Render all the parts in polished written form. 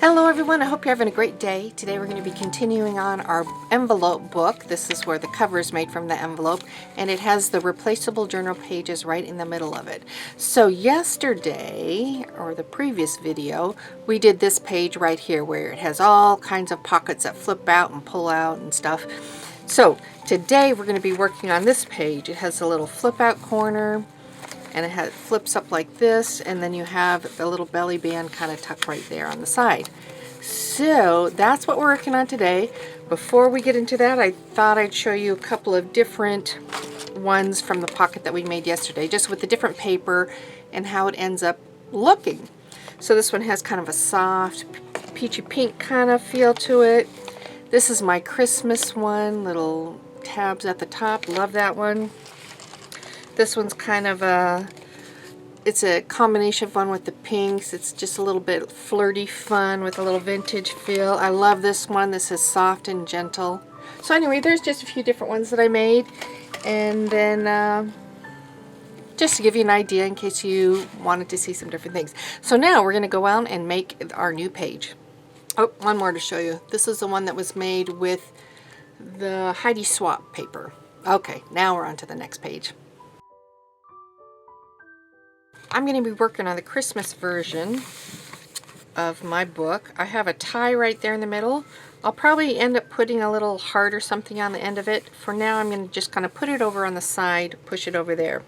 Hello everyone, I hope you're having a great day. Today we're going to be continuing on our envelope book. This is where the cover is made from the envelope, and it has the replaceable journal pages right in the middle of it. So yesterday, or the previous video, we did this page right here where it has all kinds of pockets that flip out and pull out and stuff. So today we're going to be working on this page. It has a little flip out corner, and it flips up like this, and then you have the little belly band kind of tucked right there on the side. So that's what we're working on today. Before we get into that, I thought I'd show you a couple of different ones from the pocket that we made yesterday, just with the different paper and how it ends up looking. So this one has kind of a soft peachy pink kind of feel to it. This is my Christmas one, little tabs at the top, love that one. This one's kind of it's a combination of one with the pinks. It's just a little bit flirty fun with a little vintage feel. I love this one. This is soft and gentle. So anyway, there's just a few different ones that I made. And then just to give you an idea in case you wanted to see some different things. So now we're going to go out and make our new page. Oh, one more to show you. This is the one that was made with the Heidi Swapp paper. Okay, now we're on to the next page. I'm going to be working on the Christmas version of my book. I have a tie right there in the middle. I'll probably end up putting a little heart or something on the end of it. For now, I'm going to just kind of put it over on the side, push it over there.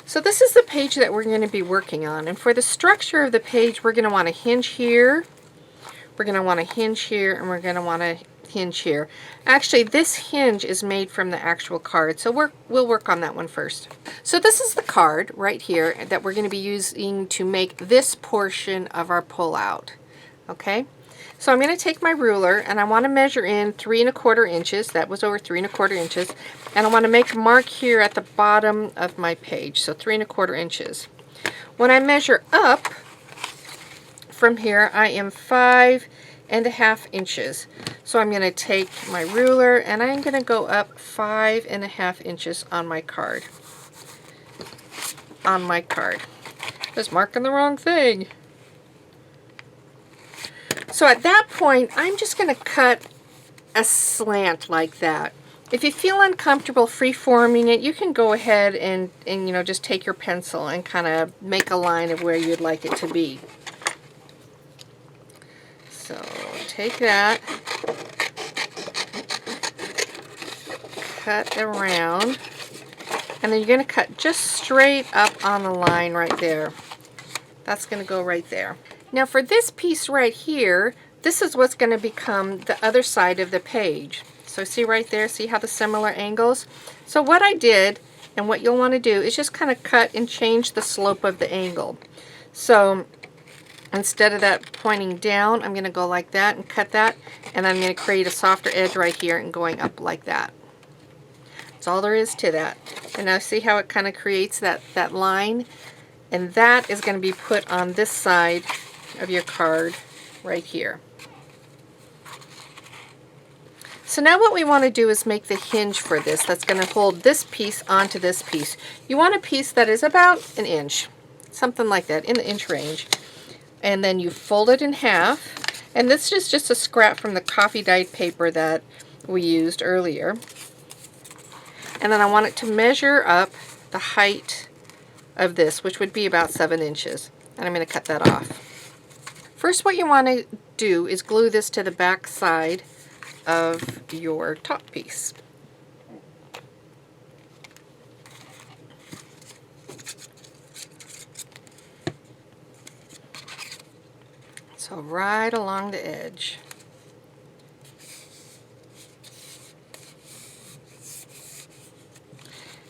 So this is the page that we're going to be working on. And for the structure of the page, we're going to want a hinge here. We're going to want a hinge here, and we're going to want a hinge here. Actually, this hinge is made from the actual card, so we'll work on that one first. So this is the card right here that we're going to be using to make this portion of our pull-out. Okay, so I'm going to take my ruler and I want to measure in 3 1/4 inches. That was over 3 1/4 inches, and I want to make a mark here at the bottom of my page, so 3 1/4 inches. When I measure up from here, I am 5 1/2 inches. So I'm going to take my ruler and I'm going to go up 5 1/2 inches on my card. Just marking the wrong thing. So at that point, I'm just going to cut a slant like that. If you feel uncomfortable free-forming it, you can go ahead and you know, just take your pencil and kind of make a line of where you'd like it to be. So take that, cut around, and then you're going to cut just straight up on the line right there. That's going to go right there. Now for this piece right here, this is what's going to become the other side of the page. So see right there, see how the similar angles? So what I did, and what you'll want to do, is just kind of cut and change the slope of the angle. So instead of that pointing down, I'm going to go like that and cut that, and I'm going to create a softer edge right here and going up like that. That's all there is to that. And now see how it kind of creates that line? And that is going to be put on this side of your card right here. So now what we want to do is make the hinge for this. That's going to hold this piece onto this piece. You want a piece that is about 1 inch, something like that, in the inch range. And then you fold it in half, and this is just a scrap from the coffee dyed paper that we used earlier. And then I want it to measure up the height of this, which would be about 7 inches. And I'm going to cut that off. First, what you want to do is glue this to the back side of your top piece. So right along the edge.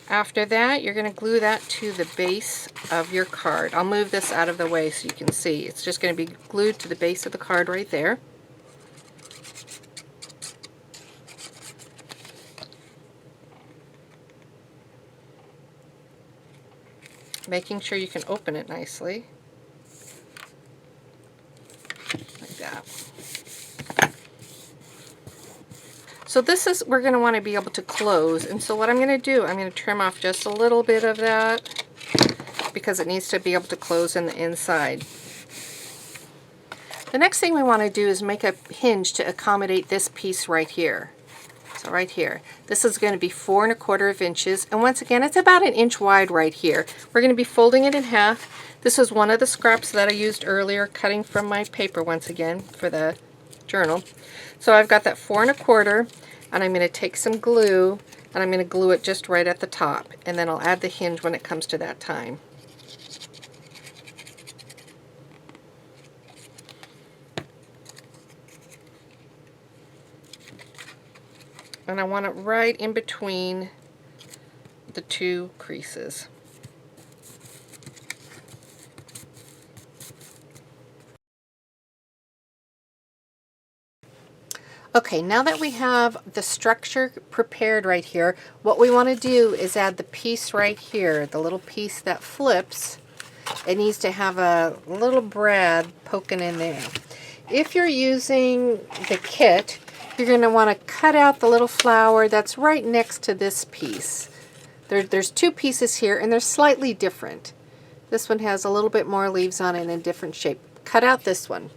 After that, you're going to glue that to the base of your card. I'll move this out of the way so you can see. It's just going to be glued to the base of the card right there. Making sure you can open it nicely. Like that. So this is, we're going to want to be able to close, and so what I'm going to do, I'm going to trim off just a little bit of that because it needs to be able to close in the inside. The next thing we want to do is make a hinge to accommodate this piece right here. So right here, this is going to be 4 1/4 inches, and once again it's about 1 inch wide right here. We're going to be folding it in half. This is one of the scraps that I used earlier, cutting from my paper once again for the journal. So I've got that 4 1/4, and I'm going to take some glue and I'm going to glue it just right at the top, and then I'll add the hinge when it comes to that time. And I want it right in between the 2 creases. Okay, now that we have the structure prepared right here, what we want to do is add the piece right here, the little piece that flips. It needs to have a little brad poking in there. If you're using the kit, you're going to want to cut out the little flower that's right next to this piece. There's 2 pieces here, and they're slightly different. This one has a little bit more leaves on it in a different shape. Cut out this one.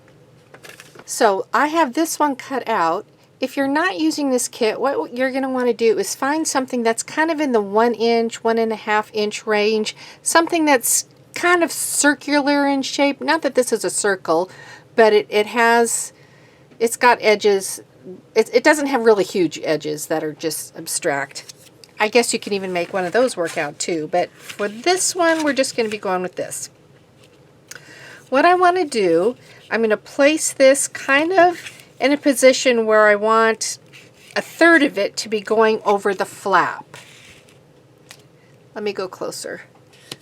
So I have this one cut out. If you're not using this kit, what you're going to want to do is find something that's kind of in the 1 inch, 1 1/2 inch range, something that's kind of circular in shape. Not that this is a circle, but it's got edges. It doesn't have really huge edges that are just abstract. I guess you can even make one of those work out too, but for this one, we're just going to be going with this. What I want to do, I'm going to place this kind of in a position where I want 1/3 of it to be going over the flap. Let me go closer.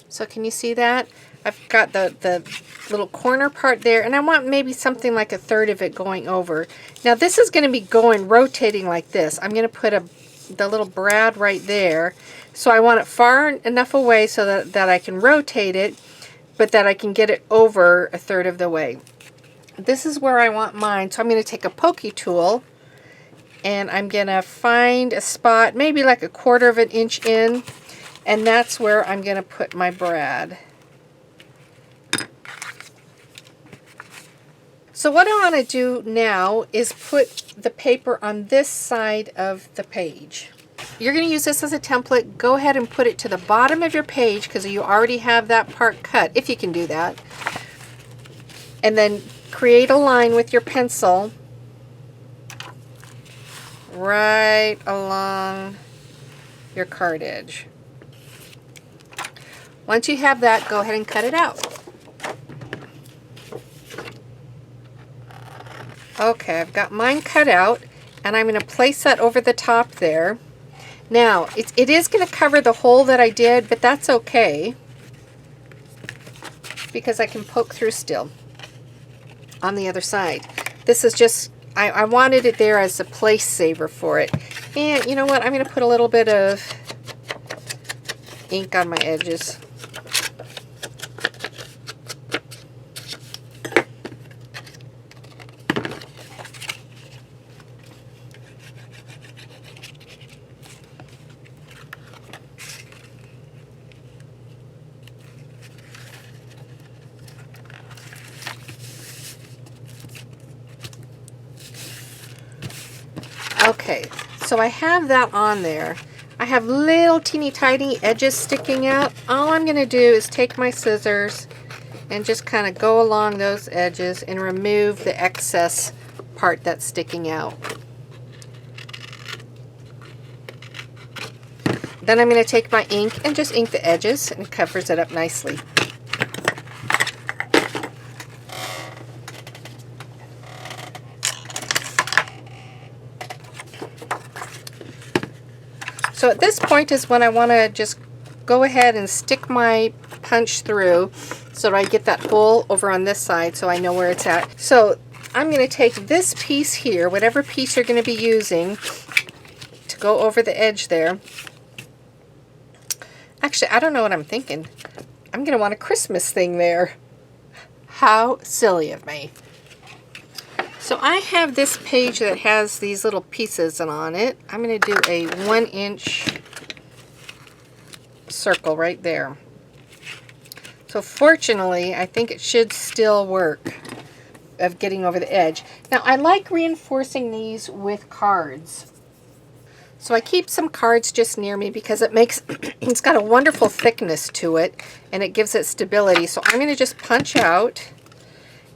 So can you see that? I've got the little corner part there, and I want maybe something like 1/3 of it going over. Now this is going to be rotating like this. I'm going to put the little brad right there. So I want it far enough away so that I can rotate it, but that I can get it over 1/3 of the way. This is where I want mine. So I'm going to take a pokey tool, and I'm going to find a spot, maybe like 1/4 inch in, and that's where I'm going to put my brad. So what I want to do now is put the paper on this side of the page. You're going to use this as a template. Go ahead and put it to the bottom of your page because you already have that part cut, if you can do that. And then create a line with your pencil right along your card edge. Once you have that, go ahead and cut it out. Okay, I've got mine cut out, and I'm going to place that over the top there. Now, it is going to cover the hole that I did, but that's okay because I can poke through still on the other side. This is just, I wanted it there as a place saver for it. And you know what? I'm going to put a little bit of ink on my edges. Okay, so I have that on there. I have little teeny tiny edges sticking out. All I'm going to do is take my scissors and just kind of go along those edges and remove the excess part that's sticking out. Then I'm going to take my ink and just ink the edges, and it covers it up nicely. So at this point is when I want to just go ahead and stick my punch through so that I get that hole over on this side so I know where it's at. So I'm going to take this piece here, whatever piece you're going to be using to go over the edge there. Actually, I don't know what I'm thinking. I'm going to want a Christmas thing there. How silly of me. So I have this page that has these little pieces on it. I'm going to do a 1 inch circle right there. So fortunately, I think it should still work. of getting over the edge. Now I like reinforcing these with cards. So I keep some cards just near me because it makes, it's got a wonderful thickness to it and it gives it stability. So I'm going to just punch out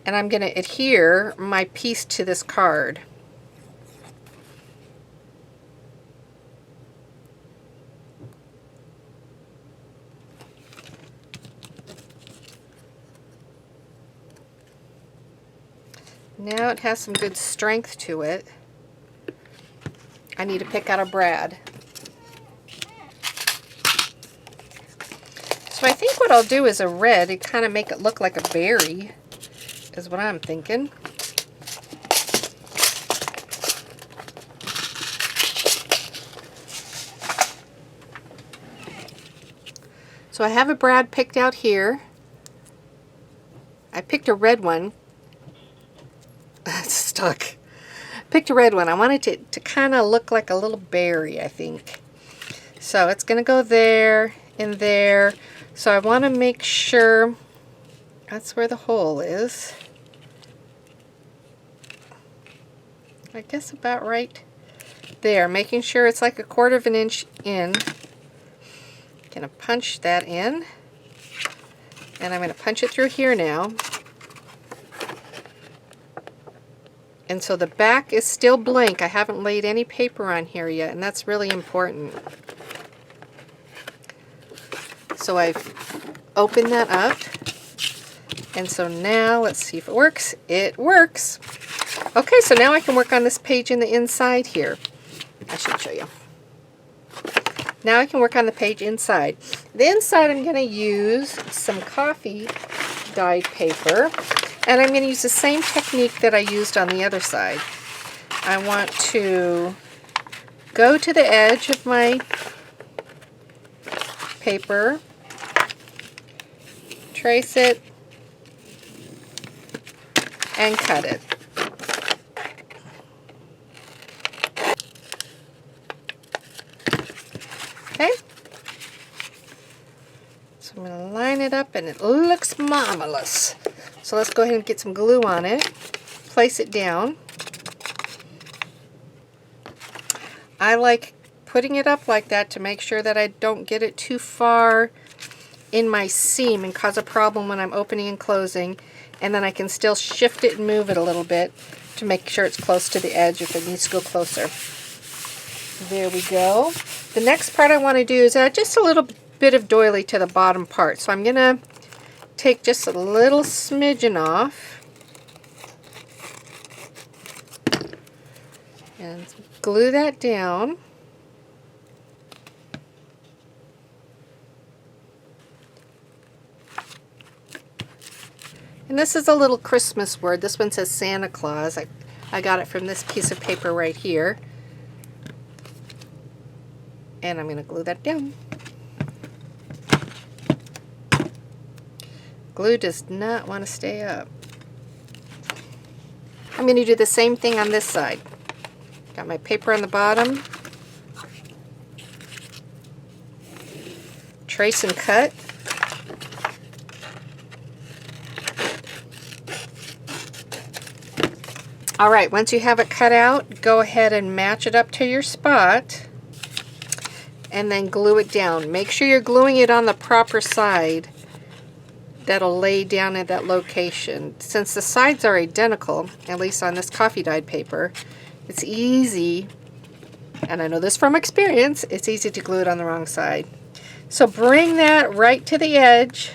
and I'm going to adhere my piece to this card. Now it has some good strength to it. I need to pick out a brad. So I think what I'll do is a red and kind of make it look like a berry, is what I'm thinking. So I have a brad picked out here. I picked a red one. It's stuck. Picked a red one. I wanted it to kind of look like a little berry, I think. So it's going to go there and there. So I want to make sure that's where the hole is. I guess about right there. Making sure it's like 1/4 of an inch in. Going to punch that in. And I'm going to punch it through here now. And so the back is still blank. I haven't laid any paper on here yet, and that's really important. So I've opened that up. And so now, let's see if it works. It works. Okay, so now I can work on this page in the inside here. I should show you. Now I can work on the page inside. The inside I'm going to use some coffee dyed paper. And I'm going to use the same technique that I used on the other side. I want to go to the edge of my paper, trace it, and cut it. Okay? So I'm going to line it up and it looks marvelous. So let's go ahead and get some glue on it, place it down. I like putting it up like that to make sure that I don't get it too far in my seam and cause a problem when I'm opening and closing, and then I can still shift it and move it a little bit to make sure it's close to the edge if it needs to go closer. There we go. The next part I want to do is add just a little bit of doily to the bottom part. So I'm going to take just a little smidgen off and glue that down. And this is a little Christmas word. This one says Santa Claus. I got it from this piece of paper right here. And I'm going to glue that down. Glue does not want to stay up. I'm going to do the same thing on this side. Got my paper on the bottom. Trace and cut. Alright, once you have it cut out, go ahead and match it up to your spot and then glue it down. Make sure you're gluing it on the proper side that'll lay down at that location. Since the sides are identical, at least on this coffee dyed paper, it's easy, and I know this from experience, it's easy to glue it on the wrong side. So bring that right to the edge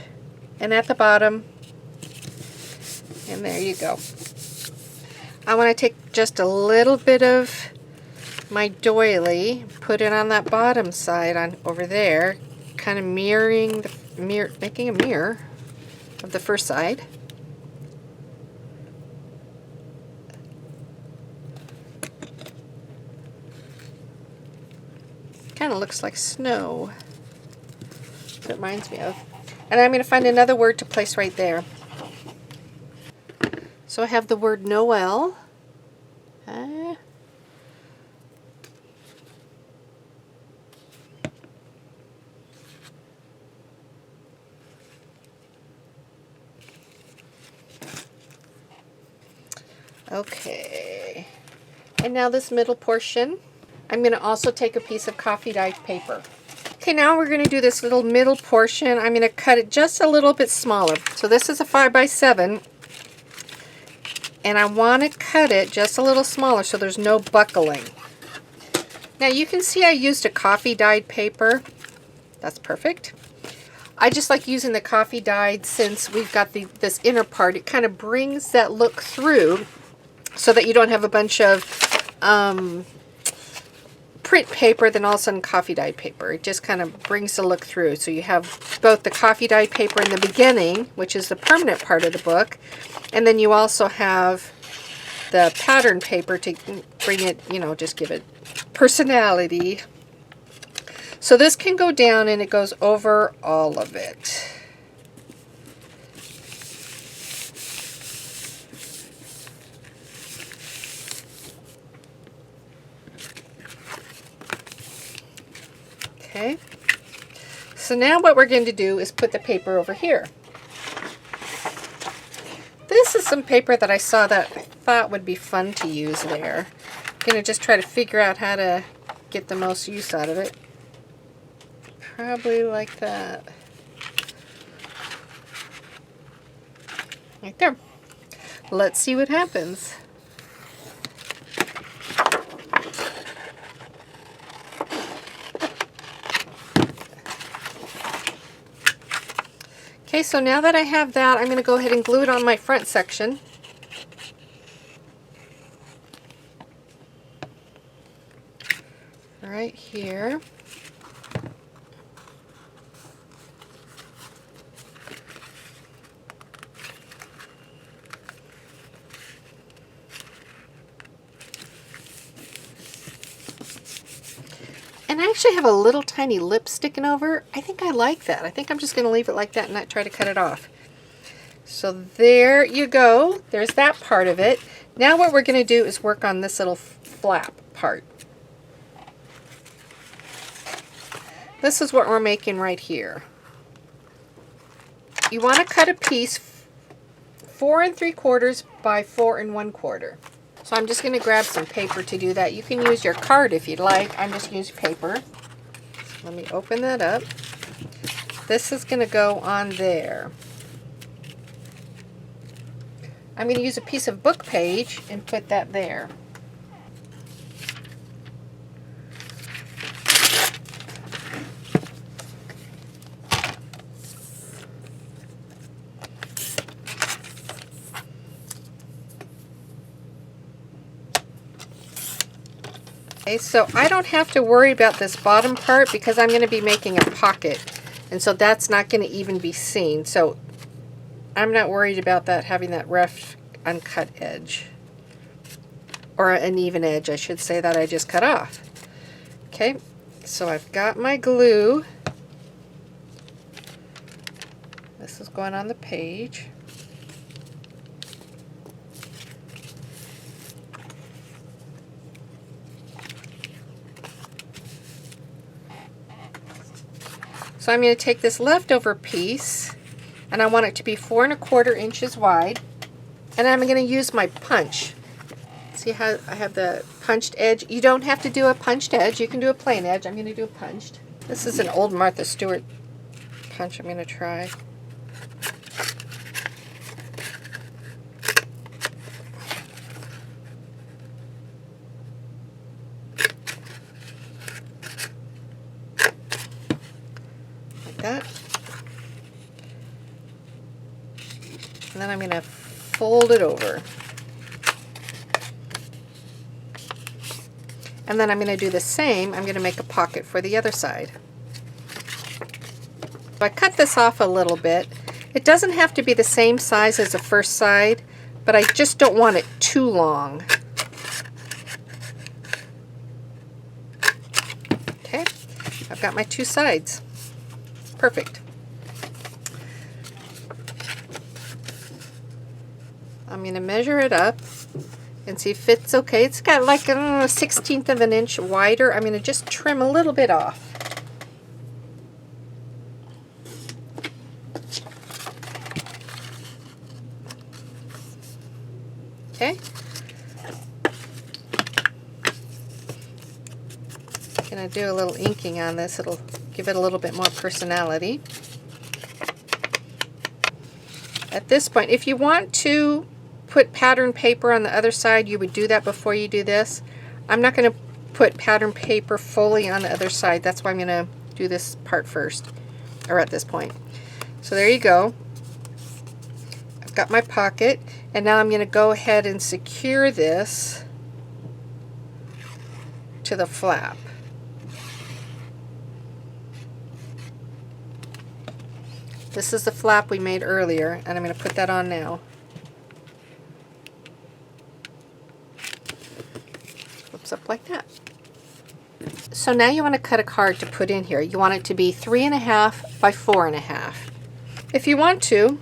and at the bottom, and there you go. I want to take just a little bit of my doily, put it on that bottom side on over there, kind of mirroring the making a mirror of the first side. Kind of looks like snow. It reminds me of. And I'm going to find another word to place right there. So I have the word Noel. Okay. And now this middle portion, I'm going to also take a piece of coffee dyed paper. Okay, now we're going to do this little middle portion. I'm going to cut it just a little bit smaller. So this is a 5x7, and I want to cut it just a little smaller so there's no buckling. Now you can see I used a coffee dyed paper. That's perfect. I just like using the coffee dyed since we've got this inner part. It kind of brings that look through so that you don't have a bunch of print paper, then all of a sudden coffee dyed paper. It just kind of brings the look through. So you have both the coffee dyed paper in the beginning, which is the permanent part of the book, and then you also have the pattern paper to bring it, you know, just give it personality. So this can go down and it goes over all of it. Okay, so now what we're going to do is put the paper over here. This is some paper that I saw that I thought would be fun to use there. I'm going to just try to figure out how to get the most use out of it. Probably like that. Right there. Let's see what happens. Okay, so now that I have that, I'm going to go ahead and glue it on my front section. Right here. And I actually have a little tiny lip sticking over. I think I like that. I think I'm just going to leave it like that and not try to cut it off. So there you go. There's that part of it. Now what we're going to do is work on this little flap part. This is what we're making right here. You want to cut a piece 4 3/4 by 4 1/4. So I'm just going to grab some paper to do that. You can use your card if you'd like. I'm just using paper. Let me open that up. This is going to go on there. I'm going to use a piece of book page and put that there. Okay, so I don't have to worry about this bottom part because I'm going to be making a pocket, and so that's not going to even be seen. So I'm not worried about that having that rough uncut edge, or an even edge, I should say, that I just cut off. Okay, so I've got my glue. This is going on the page. So I'm going to take this leftover piece, and I want it to be 4 1/4 inches wide, and I'm going to use my punch. See how I have the punched edge? You don't have to do a punched edge. You can do a plain edge. I'm going to do a punched. This is an old Martha Stewart punch I'm going to try. That. And then I'm going to fold it over. And then I'm going to do the same. I'm going to make a pocket for the other side. So I cut this off a little bit. It doesn't have to be the same size as the first side, but I just don't want it too long. Okay, I've got my 2 sides. Perfect. I'm going to measure it up and see if it's okay. It's got like a 1/16 of an inch wider. I'm going to just trim a little bit off. Okay, Gonna do a little inking on this. It'll give it a little bit more personality. At this point, if you want to put pattern paper on the other side, you would do that before you do this. I'm not going to put pattern paper fully on the other side. That's why I'm going to do this part first, or at this point. So there you go. I've got my pocket, and now I'm going to go ahead and secure this to the flap. This is the flap we made earlier, and I'm going to put that on now. Flips up like that. So now you want to cut a card to put in here. You want it to be 3.5 by 4.5. If you want to,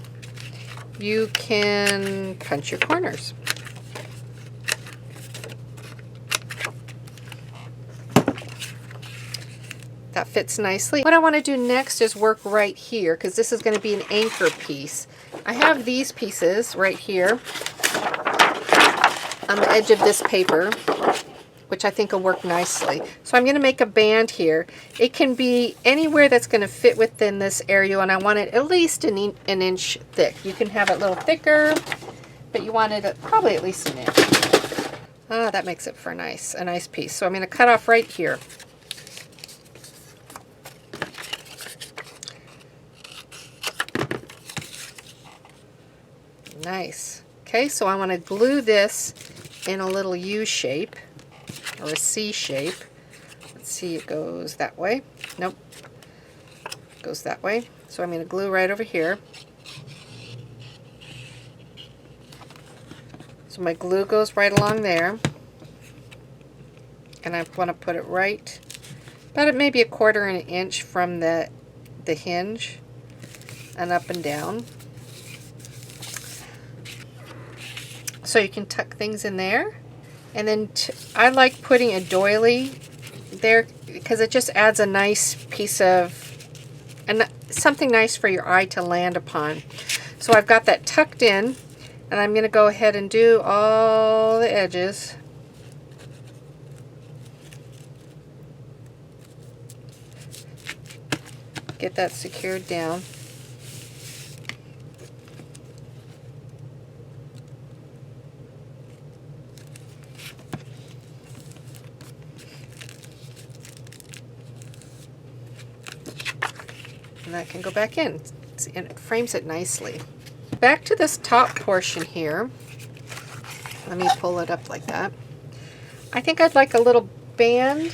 you can punch your corners. That fits nicely. What I want to do next is work right here, because this is going to be an anchor piece. I have these pieces right here on the edge of this paper, which I think will work nicely. So I'm going to make a band here. It can be anywhere that's going to fit within this area, and I want it at least an inch thick. You can have it a little thicker, but you want it probably at least an inch. Ah, that makes it for a nice piece. So I'm going to cut off right here. Nice. Okay, so I want to glue this in a little U shape or a C shape. Let's see, it goes that way. Nope. It goes that way. So I'm going to glue right over here. So my glue goes right along there. And I want to put it right about maybe 1/4 inch from the hinge and up and down. So you can tuck things in there. And then I like putting a doily there because it just adds a nice piece of, something nice for your eye to land upon. So I've got that tucked in, and I'm going to go ahead and do all the edges. Get that secured down. And that can go back in, and it frames it nicely. Back to this top portion here. Let me pull it up like that. I think I'd like a little band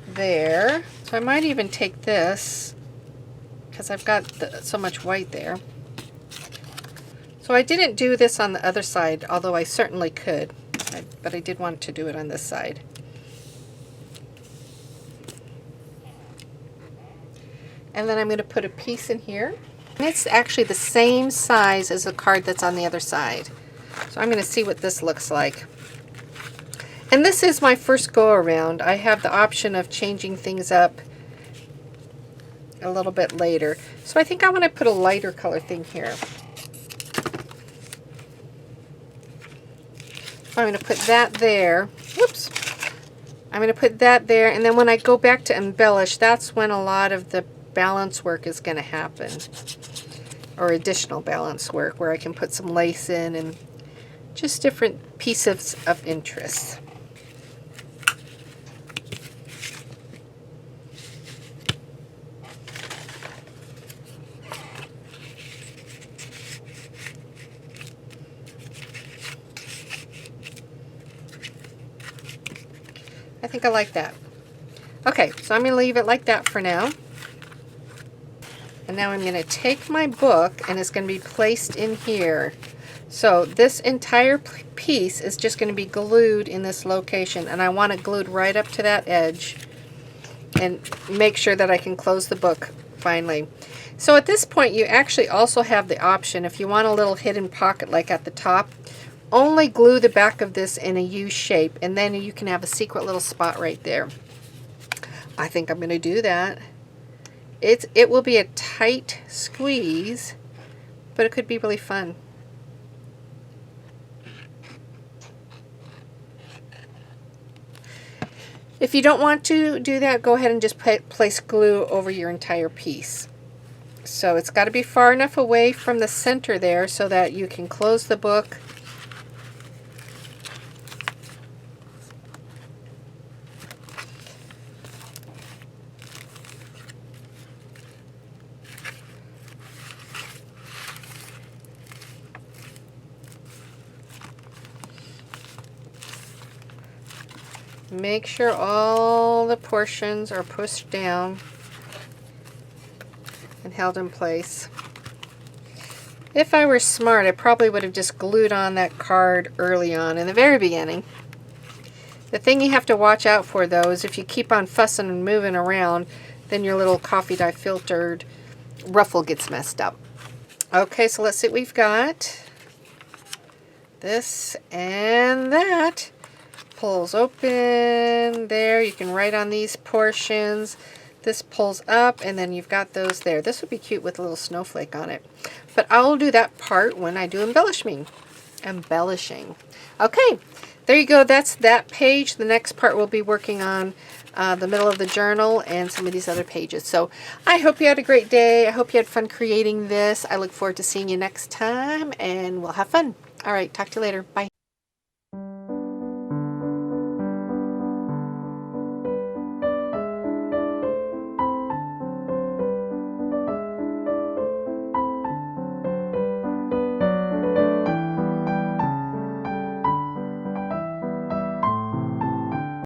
there. So I might even take this, because I've got so much white there. So I didn't do this on the other side, although I certainly could. But I did want to do it on this side. And then I'm going to put a piece in here. And it's actually the same size as the card that's on the other side. So I'm going to see what this looks like. And this is my first go around. I have the option of changing things up a little bit later. So I think I want to put a lighter color thing here. So I'm going to put that there. Whoops. I'm going to put that there, and then when I go back to embellish, that's when a lot of the balance work is going to happen, or additional balance work where I can put some lace in and just different pieces of interest. I think I like that. Okay, so I'm going to leave it like that for now. And now I'm going to take my book, and it's going to be placed in here. So this entire piece is just going to be glued in this location, and I want it glued right up to that edge and make sure that I can close the book finally. So at this point, you actually also have the option, if you want a little hidden pocket like at the top, only glue the back of this in a U shape, and then you can have a secret little spot right there. I think I'm going to do that. It will be a tight squeeze, but it could be really fun. If you don't want to do that, go ahead and just place glue over your entire piece. So it's got to be far enough away from the center there so that you can close the book. Make sure all the portions are pushed down and held in place. If I were smart, I probably would have just glued on that card early on in the very beginning. The thing you have to watch out for, though, is if you keep on fussing and moving around, then your little coffee dye filtered ruffle gets messed up. Okay, so let's see what we've got. This and that. Pulls open there. You can write on these portions. This pulls up, and then you've got those there. This would be cute with a little snowflake on it. But I'll do that part when I do embellishing. Okay, there you go. That's that page. The next part we'll be working on the middle of the journal and some of these other pages. So I hope you had a great day. I hope you had fun creating this. I look forward to seeing you next time, and we'll have fun. All right, talk to you later. Bye.